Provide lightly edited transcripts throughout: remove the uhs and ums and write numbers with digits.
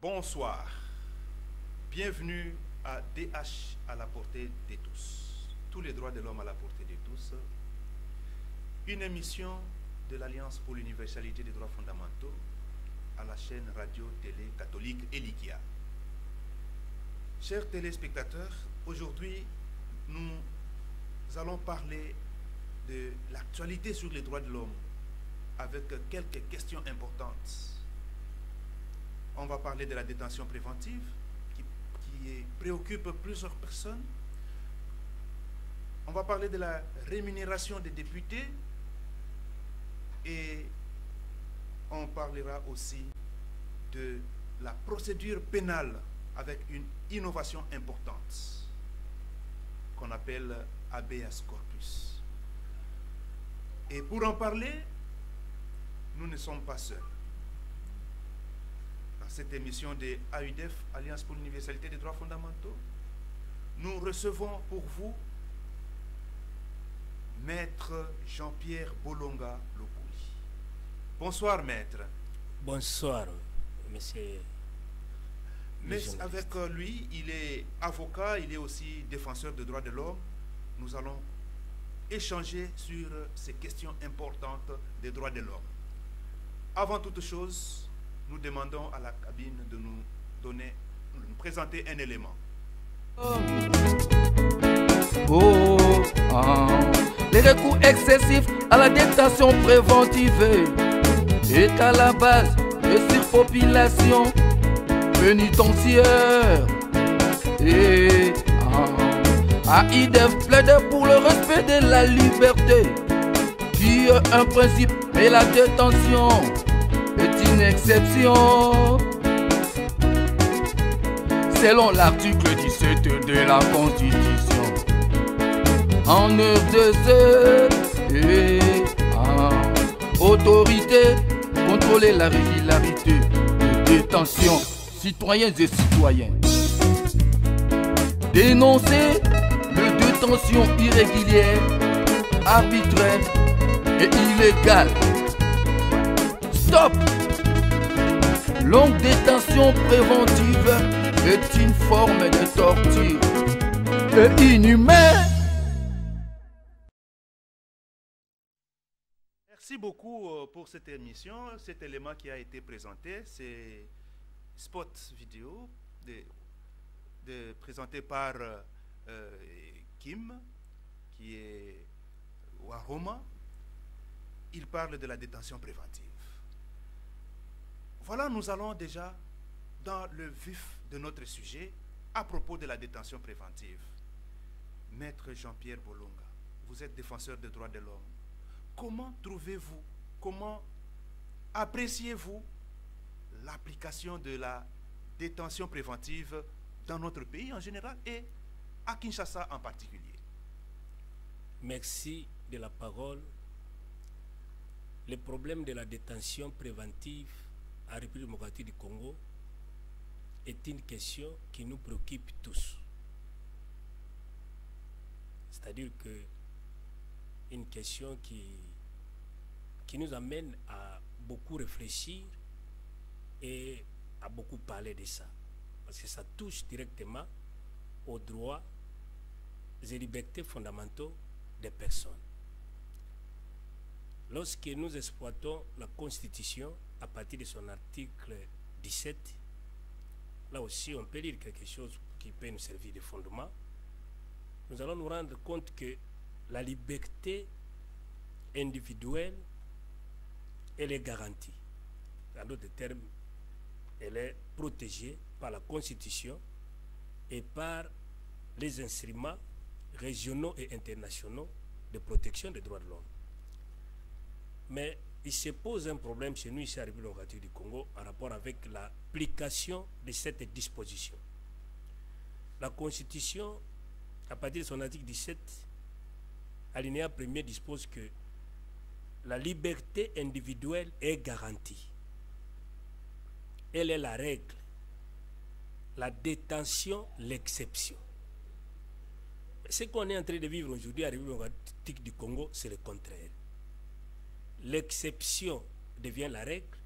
Bonsoir, bienvenue à DH à la portée de tous les droits de l'homme à la portée de tous, une émission de l'Alliance pour l'universalité des droits fondamentaux à la chaîne radio-télé catholique Elikia. Chers téléspectateurs, aujourd'hui nous allons parler de l'actualité sur les droits de l'homme avec quelques questions importantes. On va parler de la détention préventive qui préoccupe plusieurs personnes. On va parler de la rémunération des députés et on parlera aussi de la procédure pénale avec une innovation importante qu'on appelle habeas corpus. Et pour en parler, nous ne sommes pas seuls. Dans cette émission de AUDF, Alliance pour l'universalité des droits fondamentaux, nous recevons pour vous Maître Jean-Pierre Bolonga Lopouli. Bonsoir, Maître. Bonsoir, monsieur. Mais avec lui, il est avocat, il est aussi défenseur des droits de l'homme. Nous allons échanger sur ces questions importantes des droits de l'homme. Avant toute chose, nous demandons à la cabine de nous présenter un élément. Les recours excessifs à la détention préventive est à la base de surpopulation pénitentiaire. Et AIDF plaide pour le respect de la liberté, qui est un principe, mais la détention est une exception. Selon l'article 17 de la Constitution, en RDC, autorité, contrôler la régularité de détention, citoyens et citoyens. Dénoncer les détentions irrégulières, arbitraires et illégales. Stop! Longue détention préventive est une forme de torture et inhumaine. Merci beaucoup pour cette émission. Cet élément qui a été présenté, c'est spot vidéo présenté par Kim, qui est à Roma. Il parle de la détention préventive. Voilà, nous allons déjà dans le vif de notre sujet à propos de la détention préventive. Maître Jean-Pierre Bolonga, vous êtes défenseur des droits de l'homme. Comment trouvez-vous, comment appréciez-vous l'application de la détention préventive dans notre pays en général et à Kinshasa en particulier? Merci de la parole. Le problème de la détention préventive à la République démocratique du Congo est une question qui nous préoccupe tous. C'est-à-dire que une question qui nous amène à beaucoup réfléchir et à beaucoup parler de ça. Parce que ça touche directement aux droits et libertés fondamentaux des personnes. Lorsque nous exploitons la Constitution à partir de son article 17, là aussi on peut lire quelque chose qui peut nous servir de fondement. Nous allons nous rendre compte que la liberté individuelle, elle est garantie. En d'autres termes, elle est protégée par la Constitution et par les instruments régionaux et internationaux de protection des droits de l'homme. Mais il se pose un problème chez nous ici à la République démocratique du Congo en rapport avec l'application de cette disposition. La Constitution à partir de son article 17, alinéa 1er dispose que la liberté individuelle est garantie. Elle est la règle. La détention, l'exception. Ce qu'on est en train de vivre aujourd'hui à la République démocratique du Congo, c'est le contraire. L'exception devient la règle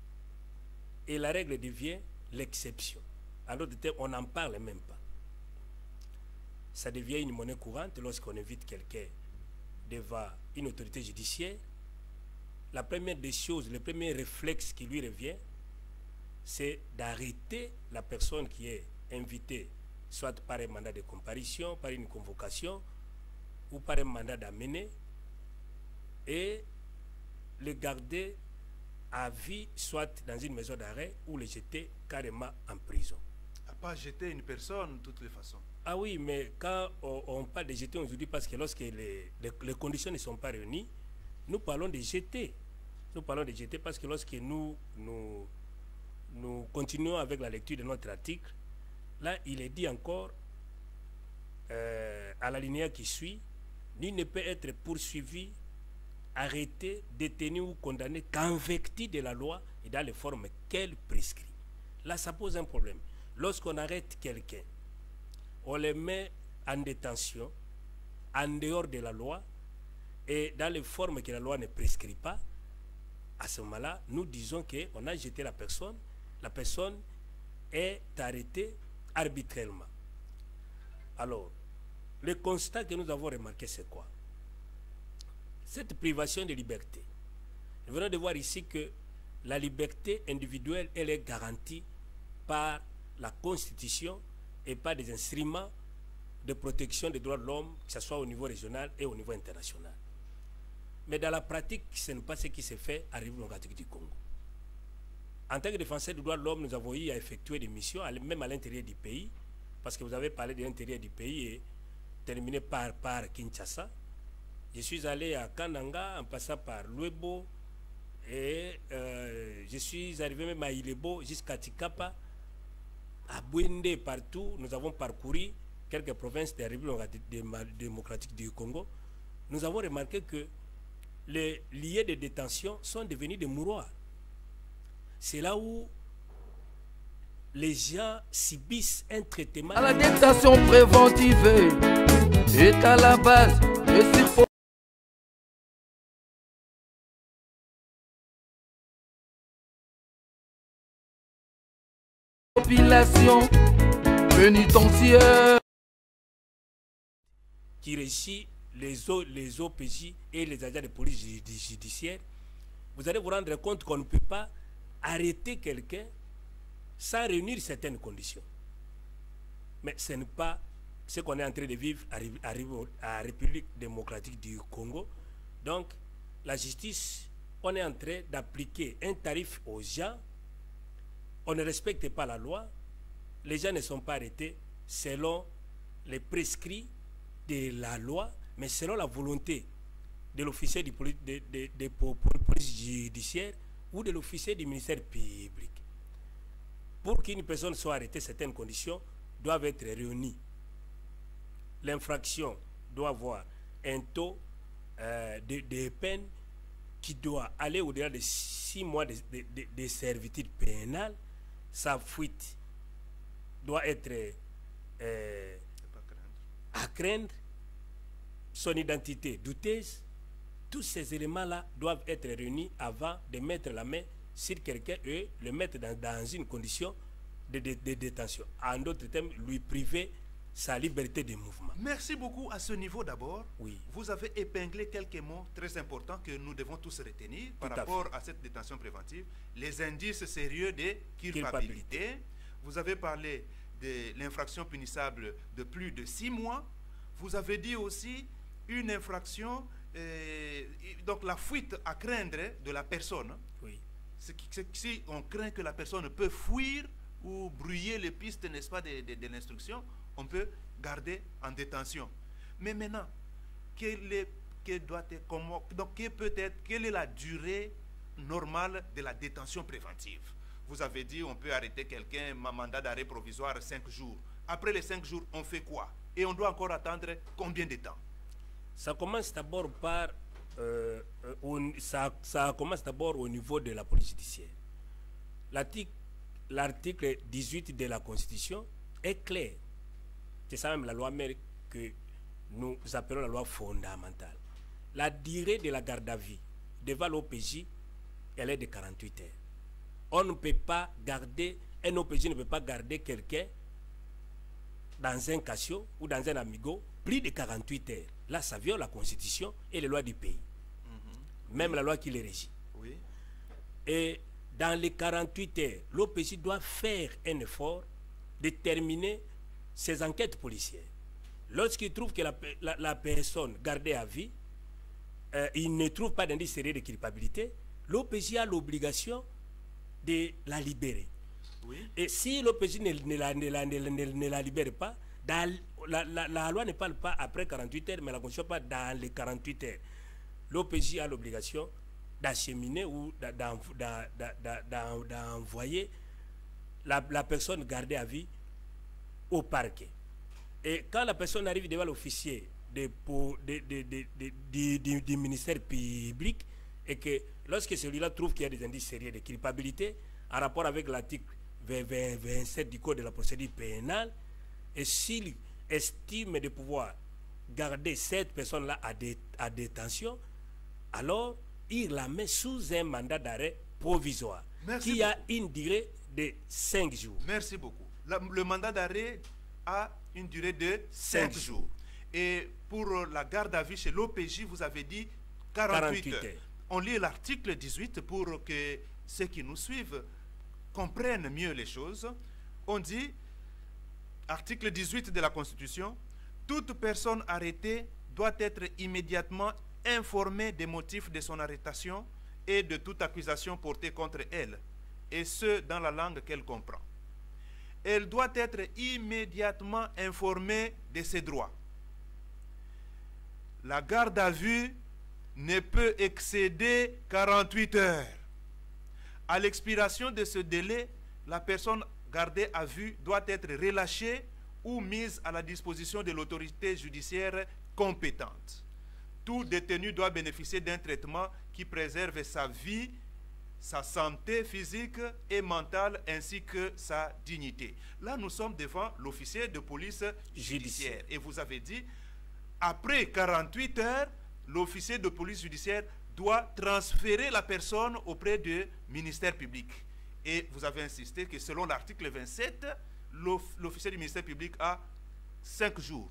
et la règle devient l'exception. En d'autres termes, on n'en parle même pas. Ça devient une monnaie courante lorsqu'on invite quelqu'un devant une autorité judiciaire. La première des choses, le premier réflexe qui lui revient, c'est d'arrêter la personne qui est invitée, soit par un mandat de comparution, par une convocation, ou par un mandat d'amener, et le garder à vie, soit dans une maison d'arrêt, ou le jeter carrément en prison. À pas jeter une personne de toutes les façons. Ah oui, mais quand on parle de jeter aujourd'hui, parce que lorsque les conditions ne sont pas réunies, nous parlons de jeter. Nous parlons de jeter parce que lorsque nous continuons avec la lecture de notre article, là, il est dit encore, à l'alinéa qui suit, nul ne peut être poursuivi, arrêté, détenu ou condamné qu'en vertu de la loi et dans les formes qu'elle prescrit. Là, ça pose un problème. Lorsqu'on arrête quelqu'un, on le met en détention, en dehors de la loi, et dans les formes que la loi ne prescrit pas. À ce moment-là, nous disons qu'on a jeté la personne est arrêtée arbitrairement. Alors, le constat que nous avons remarqué, c'est quoi? Cette privation de liberté. Nous venons de voir ici que la liberté individuelle, elle est garantie par la Constitution et par des instruments de protection des droits de l'homme, que ce soit au niveau régional et au niveau international. Mais dans la pratique, ce n'est pas ce qui s'est fait à la République démocratique du Congo. En tant que défenseur des droits de l'homme, nous avons eu à effectuer des missions, même à l'intérieur du pays, parce que vous avez parlé de l'intérieur du pays et terminé par Kinshasa. Je suis allé à Kananga en passant par Luebo et je suis arrivé même à Ilebo jusqu'à Tikapa, à Bwende, partout. Nous avons parcouru quelques provinces de la République démocratique du Congo. Nous avons remarqué que les lieux de détention sont devenus des mouroirs. C'est là où les gens subissent un traitement. La détention préventive est à la base de population pénitentiaire qui régit les OPJ et les agents de police judiciaire. Vous allez vous rendre compte qu'on ne peut pas arrêter quelqu'un sans réunir certaines conditions. Mais ce n'est pas ce qu'on est en train de vivre à la République démocratique du Congo. Donc, la justice, on est en train d'appliquer un tarif aux gens. On ne respecte pas la loi. Les gens ne sont pas arrêtés selon les prescrits de la loi, mais selon la volonté de l'officier de police judiciaire ou de l'officier du ministère public. Pour qu'une personne soit arrêtée, certaines conditions doivent être réunies. L'infraction doit avoir un taux de peine qui doit aller au-delà de 6 mois de servitude pénale. Sa fuite doit être à craindre. Son identité douteuse. Tous ces éléments-là doivent être réunis avant de mettre la main sur quelqu'un et le mettre dans une condition de détention. En d'autres termes, lui priver sa liberté de mouvement. Merci beaucoup. À ce niveau d'abord, oui. Vous avez épinglé quelques mots très importants que nous devons tous retenir par rapport à cette détention préventive. Les indices sérieux de culpabilité. Vous avez parlé de l'infraction punissable de plus de 6 mois. Vous avez dit aussi une infraction, donc la fuite à craindre de la personne. Oui. Si on craint que la personne peut fuir ou brouiller les pistes, n'est-ce pas, de l'instruction, on peut garder en détention. Mais maintenant, quelle est la durée normale de la détention préventive? Vous avez dit on peut arrêter quelqu'un, mandat d'arrêt provisoire 5 jours. Après les 5 jours, on fait quoi? et on doit encore attendre combien de temps? Ça commence d'abord par ça commence d'abord au niveau de la police judiciaire. L'article 18 de la Constitution est clair. C'est ça même la loi mère que nous appelons la loi fondamentale. La durée de la garde à vue devant l'OPJ, elle est de 48 heures. On ne peut pas garder, un OPJ ne peut pas garder quelqu'un dans un cassio ou dans un amigo plus de 48 heures. Là, ça viole la Constitution et les lois du pays. Même la loi qui les régit. Oui. Et dans les 48 heures, l'OPJ doit faire un effort de terminer ses enquêtes policières. Lorsqu'il trouve que la personne gardée à vie, il ne trouve pas d'indice sérieux de culpabilité, l'OPJ a l'obligation de la libérer. Oui. Et si l'OPJ ne la libère pas, la loi ne parle pas après 48 heures, mais la Constitution parle dans les 48 heures. L'OPJ a l'obligation d'acheminer ou d'envoyer la personne gardée à vie au parquet. Et quand la personne arrive devant l'officier du ministère public, et que lorsque celui-là trouve qu'il y a des indices sérieux de culpabilité en rapport avec l'article 27 du Code de la procédure pénale, et s'il estime de pouvoir garder cette personne-là à détention, alors il la met sous un mandat d'arrêt provisoire qui a une durée de 5 jours. Merci beaucoup. Le mandat d'arrêt a une durée de 5 jours. Et pour la garde à vue chez l'OPJ, vous avez dit 48 heures. On lit l'article 18 pour que ceux qui nous suivent comprennent mieux les choses. On dit, article 18 de la Constitution, toute personne arrêtée doit être immédiatement informée des motifs de son arrestation et de toute accusation portée contre elle, et ce, dans la langue qu'elle comprend. Elle doit être immédiatement informée de ses droits. La garde à vue ne peut excéder 48 heures. À l'expiration de ce délai, la personne gardée à vue doit être relâchée ou mise à la disposition de l'autorité judiciaire compétente. Tout détenu doit bénéficier d'un traitement qui préserve sa vie, sa santé physique et mentale, ainsi que sa dignité. Là, nous sommes devant l'officier de police judiciaire. Et vous avez dit, après 48 heures, l'officier de police judiciaire doit transférer la personne auprès du ministère public. Et vous avez insisté que selon l'article 27, l'officier du ministère public a 5 jours.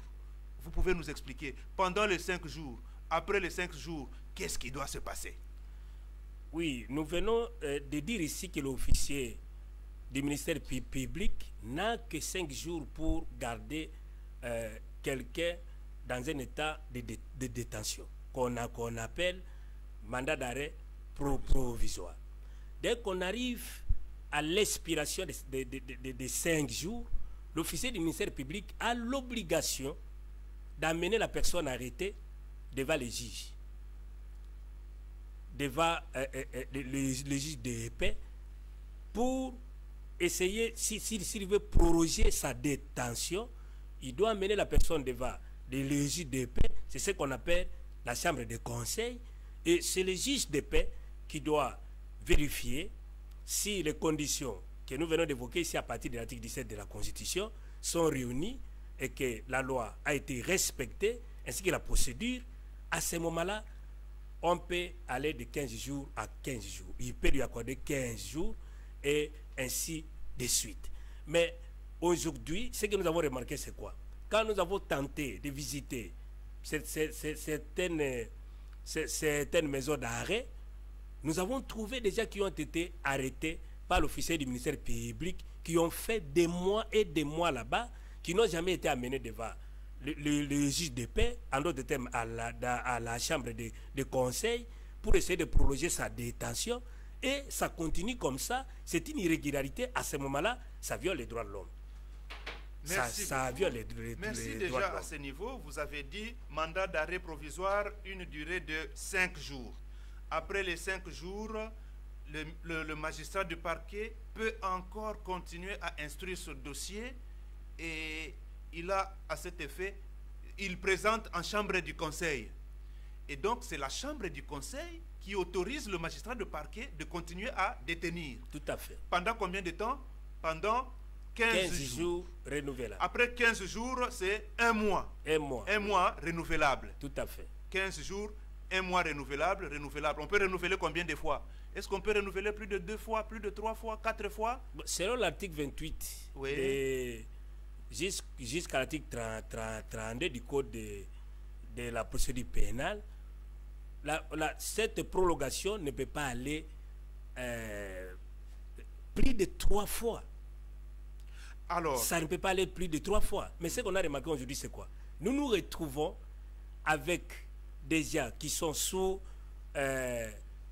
Vous pouvez nous expliquer, pendant les 5 jours, après les 5 jours, qu'est-ce qui doit se passer? Oui, nous venons de dire ici que l'officier du ministère public n'a que 5 jours pour garder quelqu'un dans un état de détention, qu'on appelle mandat d'arrêt provisoire. Dès qu'on arrive à l'expiration de 5 jours, l'officier du ministère public a l'obligation d'amener la personne arrêtée devant les juges, devant les juges de paix, pour essayer, s'il veut proroger sa détention, il doit amener la personne devant les juges de paix. C'est ce qu'on appelle la chambre de conseil, et c'est le juge de paix qui doit vérifier si les conditions que nous venons d'évoquer ici à partir de l'article 17 de la Constitution sont réunies et que la loi a été respectée, ainsi que la procédure. À ce moment-là, on peut aller de 15 jours à 15 jours. Il peut lui accorder 15 jours et ainsi de suite. Mais aujourd'hui, ce que nous avons remarqué, c'est quoi? Quand nous avons tenté de visiter certaines maisons d'arrêt, nous avons trouvé des gens qui ont été arrêtés par l'officier du ministère public, qui ont fait des mois et des mois là-bas, qui n'ont jamais été amenés devant le juge de paix, en d'autres termes à la chambre de conseil, pour essayer de prolonger sa détention. Et ça continue comme ça. C'est une irrégularité. À ce moment-là, ça viole les droits de l'homme. Ça viole les droits de l'homme. Merci déjà à ce niveau. Vous avez dit mandat d'arrêt provisoire, une durée de 5 jours. Après les 5 jours, le magistrat du parquet peut encore continuer à instruire ce dossier et il a à cet effet, il présente en chambre du conseil. Et donc, c'est la chambre du conseil qui autorise le magistrat de parquet de continuer à détenir. Tout à fait. Pendant combien de temps? Pendant 15 jours renouvelables. Après 15 jours, c'est un mois. Un mois. Un mois renouvelable. Tout à fait. 15 jours, un mois renouvelable. On peut renouveler combien de fois? Est-ce qu'on peut renouveler plus de 2 fois, plus de 3 fois, 4 fois? Selon l'article 28, oui, jusqu'à l'article 32 du code de la procédure pénale, cette prolongation ne peut pas aller plus de 3 fois. Alors, ça ne peut pas aller plus de 3 fois. Mais ce qu'on a remarqué aujourd'hui, c'est quoi? Nous nous retrouvons avec des gens qui sont sous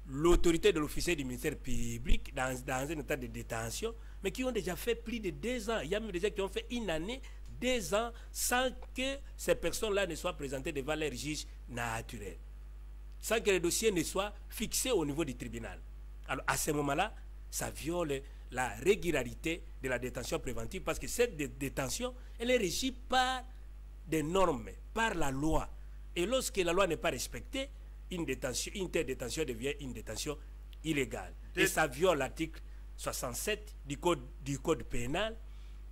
l'autorité de l'officier du ministère public dans un état de détention, mais qui ont déjà fait plus de 2 ans. Il y a même des gens qui ont fait 1 année, 2 ans, sans que ces personnes-là ne soient présentées devant leur juge naturel, sans que le dossier ne soit fixé au niveau du tribunal. Alors, à ce moment-là, ça viole la régularité de la détention préventive, parce que cette détention, elle est régie par des normes, par la loi. Et lorsque la loi n'est pas respectée, une telle détention devient une détention illégale. Et ça viole l'article 67 du code pénal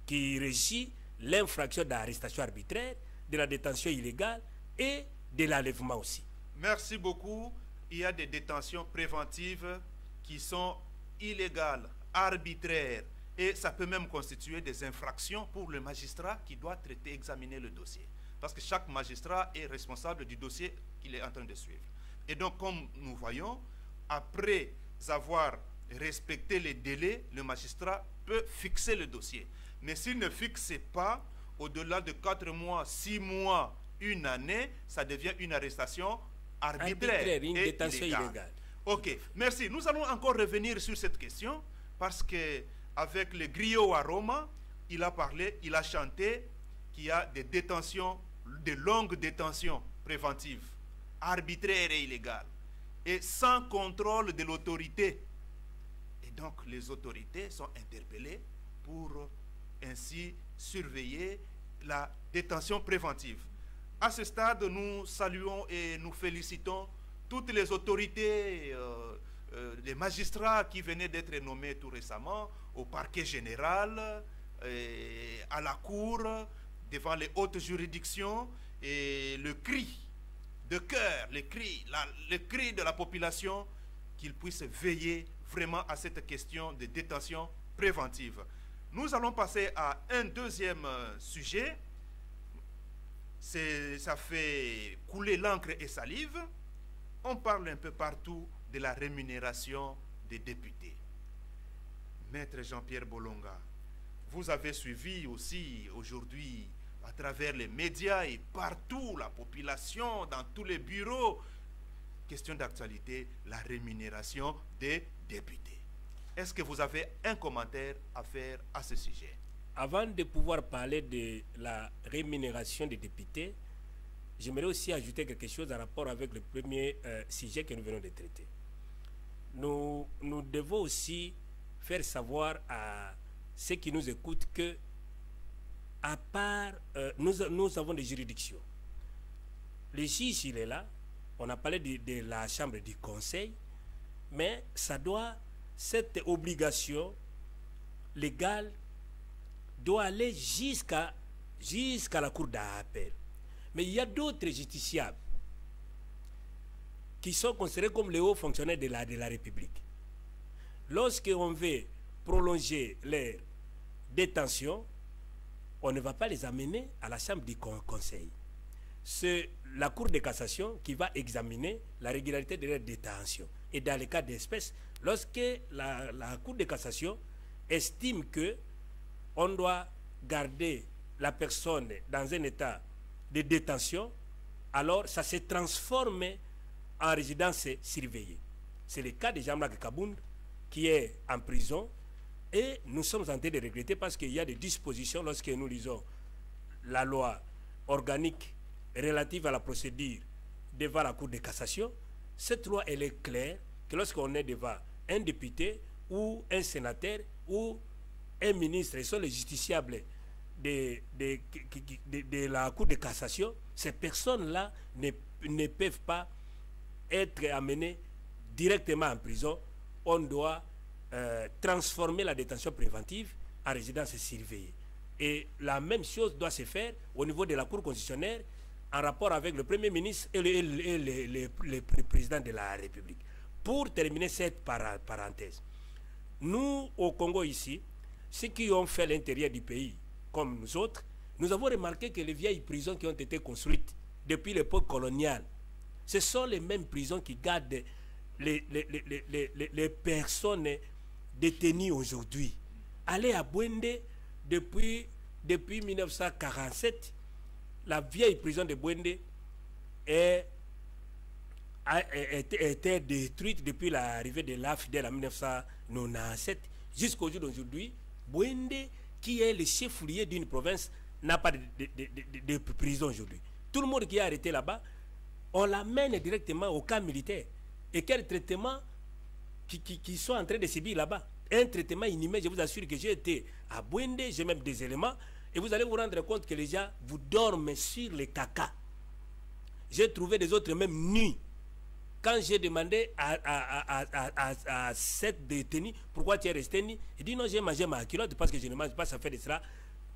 qui régit l'infraction d'arrestation arbitraire, de la détention illégale et de l'enlèvement aussi. Merci beaucoup. Il y a des détentions préventives qui sont illégales, arbitraires, et ça peut même constituer des infractions pour le magistrat qui doit traiter, examiner le dossier. Parce que chaque magistrat est responsable du dossier qu'il est en train de suivre. Et donc, comme nous voyons, après avoir respecté les délais, le magistrat peut fixer le dossier. Mais s'il ne fixe pas, au-delà de 4 mois, 6 mois, 1 année, ça devient une arrestation arbitraire, une détention illégale. Ok, merci. Nous allons encore revenir sur cette question, parce que avec le griot à Roma, il a parlé, il a chanté qu'il y a des détentions, de longues détentions préventives, arbitraires et illégales, et sans contrôle de l'autorité. Et donc les autorités sont interpellées pour ainsi surveiller la détention préventive. À ce stade, nous saluons et nous félicitons toutes les autorités, les magistrats qui venaient d'être nommés tout récemment au parquet général, à la cour, devant les hautes juridictions, et le cri de cœur, le cri de la population, qu'ils puissent veiller vraiment à cette question de détention préventive. Nous allons passer à un deuxième sujet. Ça fait couler l'encre et salive. On parle un peu partout de la rémunération des députés. Maître Jean-Pierre Bolonga, vous avez suivi aussi aujourd'hui à travers les médias et partout, la population, dans tous les bureaux, question d'actualité, la rémunération des députés. Est-ce que vous avez un commentaire à faire à ce sujet? Avant de pouvoir parler de la rémunération des députés, j'aimerais aussi ajouter quelque chose en rapport avec le premier sujet que nous venons de traiter. Nous devons aussi faire savoir à ceux qui nous écoutent que, à part, nous avons des juridictions. Le juge, il est là. On a parlé de la chambre du conseil, mais cette obligation légale doit aller jusqu'à la cour d'appel. Mais il y a d'autres justiciables qui sont considérés comme les hauts fonctionnaires de la République. Lorsqu'on veut prolonger leur détention, on ne va pas les amener à la chambre du conseil. C'est la Cour de cassation qui va examiner la régularité de leur détention. Et dans les cas d'espèce, lorsque la Cour de cassation estime que on doit garder la personne dans un état de détention, alors ça se transforme en résidence surveillée. C'est le cas de Jean-Marc Kabound qui est en prison, et nous sommes en train de regretter parce qu'il y a des dispositions lorsque nous lisons la loi organique relative à la procédure devant la Cour de cassation. Cette loi, elle est claire que lorsqu'on est devant un député ou un sénateur ou un ministre, ils sont les justiciables de la Cour de cassation, ces personnes-là ne peuvent pas être amenées directement en prison. On doit transformer la détention préventive en résidence surveillée. Et la même chose doit se faire au niveau de la Cour constitutionnelle en rapport avec le Premier ministre et le président de la République. Pour terminer cette parenthèse, nous, au Congo ici, ceux qui ont fait l'intérieur du pays, comme nous autres, nous avons remarqué que les vieilles prisons qui ont été construites depuis l'époque coloniale, ce sont les mêmes prisons qui gardent les personnes détenues aujourd'hui. Allez à Bwende, depuis 1947, la vieille prison de Bwende a été détruite depuis l'arrivée de l'AFDEL en 1997 jusqu'au jour d'aujourd'hui. Bwende, qui est le chef-lieu d'une province, n'a pas de prison aujourd'hui. Tout le monde qui est arrêté là-bas, on l'amène directement au camp militaire. Et quel traitement qui sont en train de subir là-bas? Un traitement inhumain. Je vous assure que j'ai été à Bwende, j'ai même des éléments, et vous allez vous rendre compte que les gens vous dorment sur les caca. J'ai trouvé des autres même nus. Quand j'ai demandé à cette détenue pourquoi tu es resté nu, il dit non, j'ai mangé ma culotte parce que je ne mange pas, ça fait de cela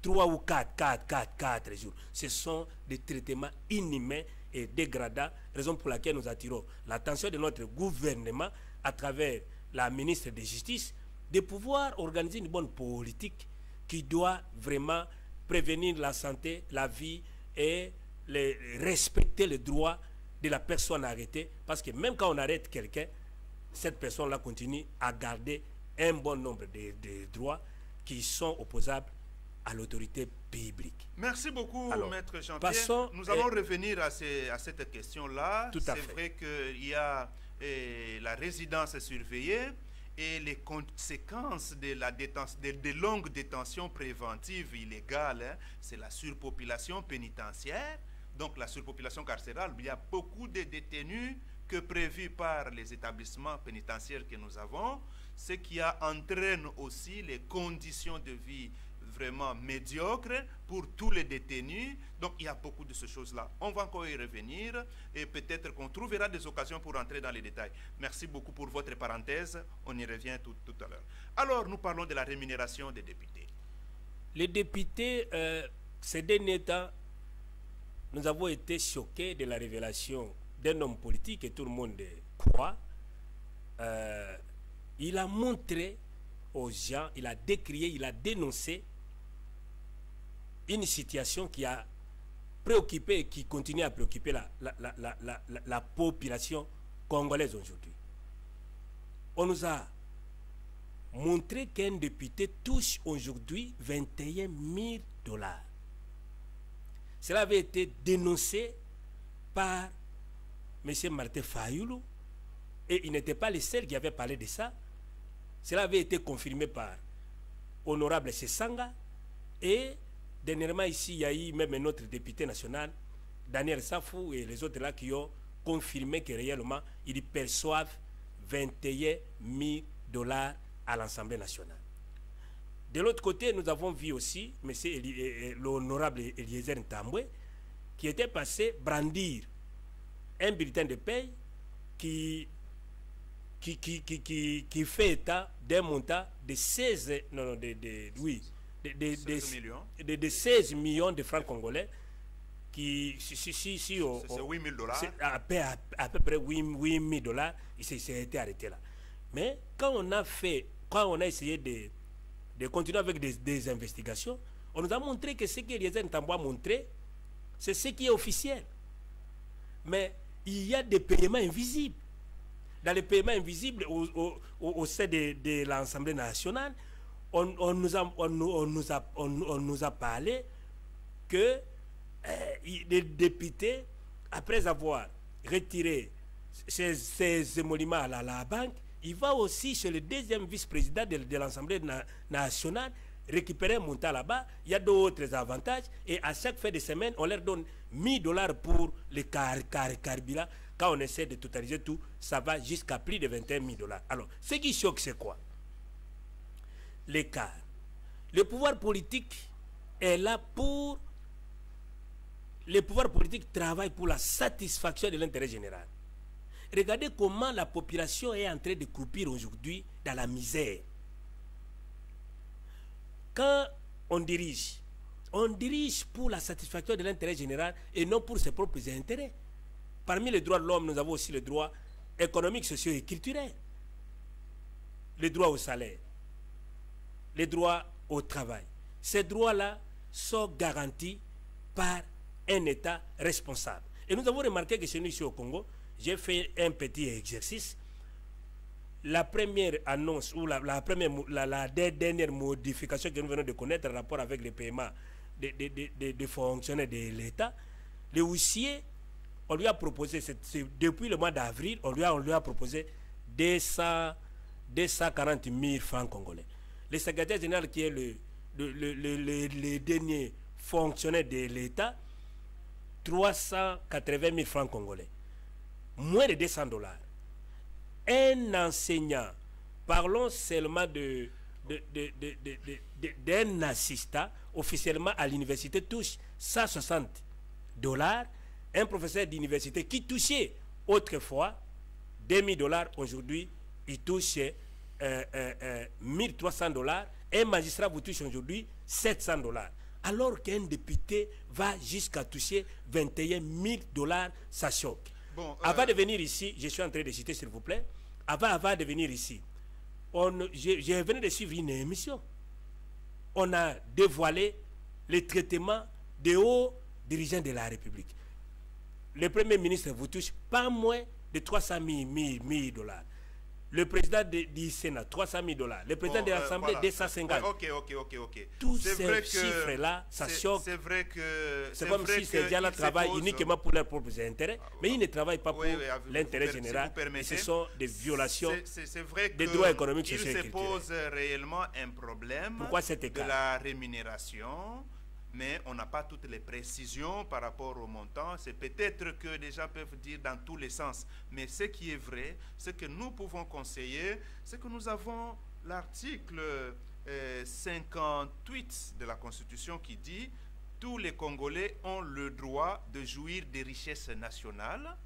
3 ou 4 jours. Ce sont des traitements inhumains et dégradants, raison pour laquelle nous attirons l'attention de notre gouvernement à travers la ministre de Justice de pouvoir organiser une bonne politique qui doit vraiment prévenir la santé, la vie et respecter les droits de la personne arrêtée, parce que même quand on arrête quelqu'un, cette personne-là continue à garder un bon nombre de droits qui sont opposables à l'autorité publique. Merci beaucoup, alors, Maître Jean-Pierre. Nous allons revenir à cette question-là. C'est vrai qu'il y a la résidence surveillée et les conséquences de la de longues détentions préventives illégales, hein, c'est la surpopulation pénitentiaire. Donc la surpopulation carcérale, il y a beaucoup de détenus que prévus par les établissements pénitentiaires que nous avons, ce qui entraîne aussi les conditions de vie vraiment médiocres pour tous les détenus. Donc il y a beaucoup de ces choses-là. On va encore y revenir et peut-être qu'on trouvera des occasions pour entrer dans les détails. Merci beaucoup pour votre parenthèse. On y revient tout à l'heure. Alors nous parlons de la rémunération des députés. Les députés, ces derniers temps, nous avons été choqués de la révélation d'un homme politique que tout le monde croit. Il a montré aux gens, il a décrié, il a dénoncé une situation qui a préoccupé et qui continue à préoccuper la population congolaise aujourd'hui. On nous a montré qu'un député touche aujourd'hui 21 000 $. Cela avait été dénoncé par M. Martin Fayoulou et il n'était pas le seul qui avait parlé de ça. Cela avait été confirmé par Honorable Sessanga et dernièrement ici, il y a eu même un autre député national, Daniel Safou et les autres là qui ont confirmé que réellement, ils perçoivent 21 000 $ à l'Assemblée nationale. De l'autre côté, nous avons vu aussi l'honorable Eliezer Ntambwe qui était passé brandir un bulletin de paye qui fait état d'un montant de 16 millions de francs congolais qui c'est 8 000 $. À peu près 8 000 $, il s'est été arrêté là. Mais quand on a essayé de continuer avec des investigations, on nous a montré que ce qu'Eliezer Ntambwe a montré, c'est ce qui est officiel. Mais il y a des paiements invisibles. Dans les paiements invisibles au sein de l'Assemblée nationale, on nous a parlé que les députés, après avoir retiré ces émoluments à la banque, il va aussi chez le deuxième vice-président de l'Assemblée nationale récupérer un montant là-bas. Il y a d'autres avantages et à chaque fin de semaine, on leur donne 1 000 $ pour les carburants. Quand on essaie de totaliser tout, ça va jusqu'à plus de 21 000 $. Alors, ce qui choque, c'est quoi? L'écart. Le pouvoir politique est là pour... Les pouvoirs politiques travaillent pour la satisfaction de l'intérêt général. Regardez comment la population est en train de croupir aujourd'hui dans la misère. Quand on dirige pour la satisfaction de l'intérêt général et non pour ses propres intérêts. Parmi les droits de l'homme, nous avons aussi les droits économiques, sociaux et culturels. Les droits au salaire, les droits au travail. Ces droits-là sont garantis par un État responsable. Et nous avons remarqué que chez nous ici au Congo, j'ai fait un petit exercice. La première annonce ou la dernière modification que nous venons de connaître en rapport avec le paiement des fonctionnaires de l'État, le huissier, on lui a proposé, depuis le mois d'avril, on lui a proposé 240 000 francs congolais. Le secrétaire général, qui est le dernier fonctionnaire de l'État, 380 000 francs congolais. Moins de $200. Un enseignant, parlons seulement d'un assistant, officiellement à l'université, touche $160. Un professeur d'université qui touchait autrefois $2000, aujourd'hui, il touche $1300. Un magistrat vous touche aujourd'hui $700. Alors qu'un député va jusqu'à toucher $21 000, ça choque. Bon, avant de venir ici, je suis en train de citer, s'il vous plaît, avant de venir ici, je venais de suivre une émission. On a dévoilé le traitement des hauts dirigeants de la République. Le Premier ministre vous touche pas moins de $300 000. Le président du Sénat, $300 000. Le président de l'Assemblée, voilà. 250. Ok. Tous ces chiffres-là, ça choque. C'est vrai que... C'est comme si ces gens-là travaillent uniquement pour leurs propres intérêts, mais ils ne travaillent pas pour l'intérêt général. Ce sont des violations des droits économiques, sociaux et culturels. Il se pose réellement un problème de la rémunération, mais on n'a pas toutes les précisions par rapport au montant. C'est peut-être que les gens peuvent dire dans tous les sens. Mais ce qui est vrai, ce que nous pouvons conseiller, c'est que nous avons l'article 58 de la Constitution qui dit « Tous les Congolais ont le droit de jouir des richesses nationales.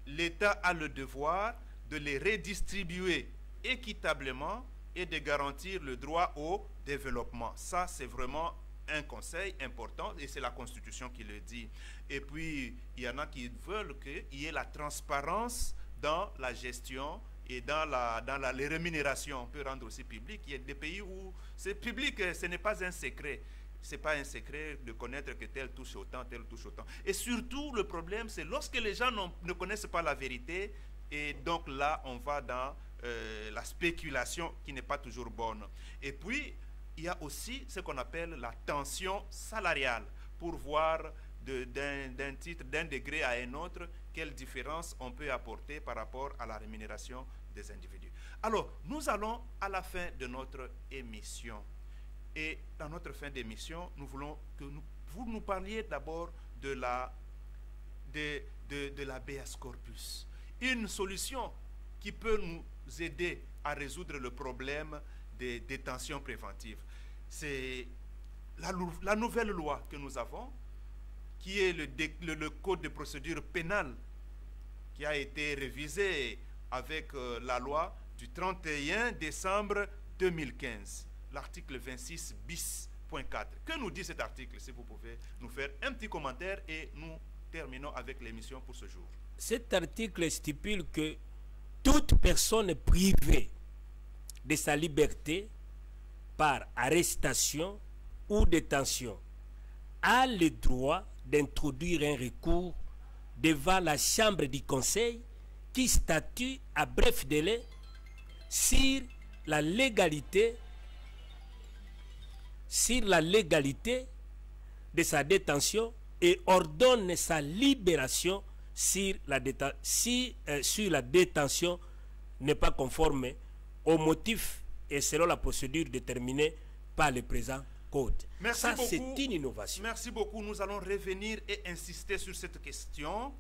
L'État a le devoir de les redistribuer équitablement et de garantir le droit au développement. » Ça, c'est vraiment un conseil important et c'est la Constitution qui le dit. Et puis, il y en a qui veulent qu'il y ait la transparence dans la gestion et dans les rémunérations. On peut rendre aussi public. Il y a des pays où c'est public, ce n'est pas un secret. Ce n'est pas un secret de connaître que tel touche autant, tel touche autant. Et surtout, le problème, c'est lorsque les gens ne connaissent pas la vérité, et donc là, on va dans la spéculation qui n'est pas toujours bonne. Et puis, il y a aussi ce qu'on appelle la tension salariale pour voir d'un titre, d'un degré à un autre, quelle différence on peut apporter par rapport à la rémunération des individus. Alors, nous allons à la fin de notre émission. Et dans notre fin d'émission, nous voulons que vous nous parliez d'abord de l'habeas corpus. Une solution qui peut nous aider à résoudre le problème des détentions préventives. C'est la nouvelle loi que nous avons, qui est le code de procédure pénale, qui a été révisé avec la loi du 31 décembre 2015, l'article 26 bis.4. Que nous dit cet article? Si vous pouvez nous faire un petit commentaire et nous terminons avec l'émission pour ce jour. Cet article stipule que toute personne privée de sa liberté par arrestation ou détention a le droit d'introduire un recours devant la chambre du conseil qui statue à bref délai sur la légalité de sa détention et ordonne sa libération si la détention n'est pas conforme au motif et selon la procédure déterminée par le présent code. Merci Ça, beaucoup. C'est une innovation. Merci beaucoup. Nous allons revenir et insister sur cette question.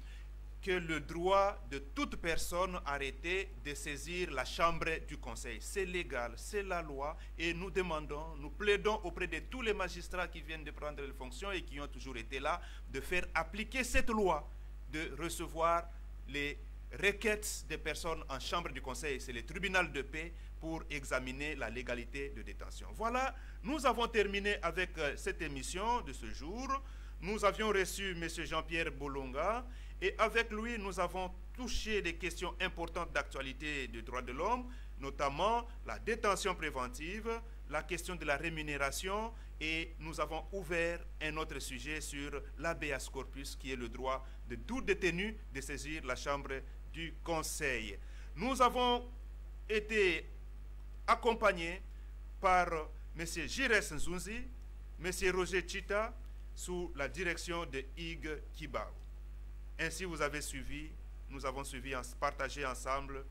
que le droit de toute personne arrêtée de saisir la chambre du conseil. C'est légal, c'est la loi, et nous demandons, nous plaidons auprès de tous les magistrats qui viennent de prendre les fonctions et qui ont toujours été là, de faire appliquer cette loi, de recevoir les requêtes des personnes en chambre du conseil, c'est le tribunal de paix, pour examiner la légalité de détention. Voilà, nous avons terminé avec cette émission de ce jour. Nous avions reçu M. Jean-Pierre Bolonga, et avec lui, nous avons touché des questions importantes d'actualité des droits de l'homme, notamment la détention préventive, la question de la rémunération, et nous avons ouvert un autre sujet sur l'habeas corpus, qui est le droit de tout détenu de saisir la chambre du conseil. Nous avons été accompagnés par M. Jires Nzunzi, M. Roger Chita, sous la direction de Hugues Kibao. Ainsi, vous avez suivi, nous avons suivi, partagé ensemble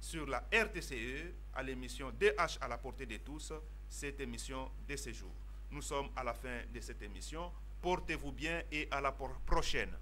sur la RTCE, à l'émission DH à la portée de tous, cette émission de ce jour. Nous sommes à la fin de cette émission. Portez-vous bien et à la prochaine.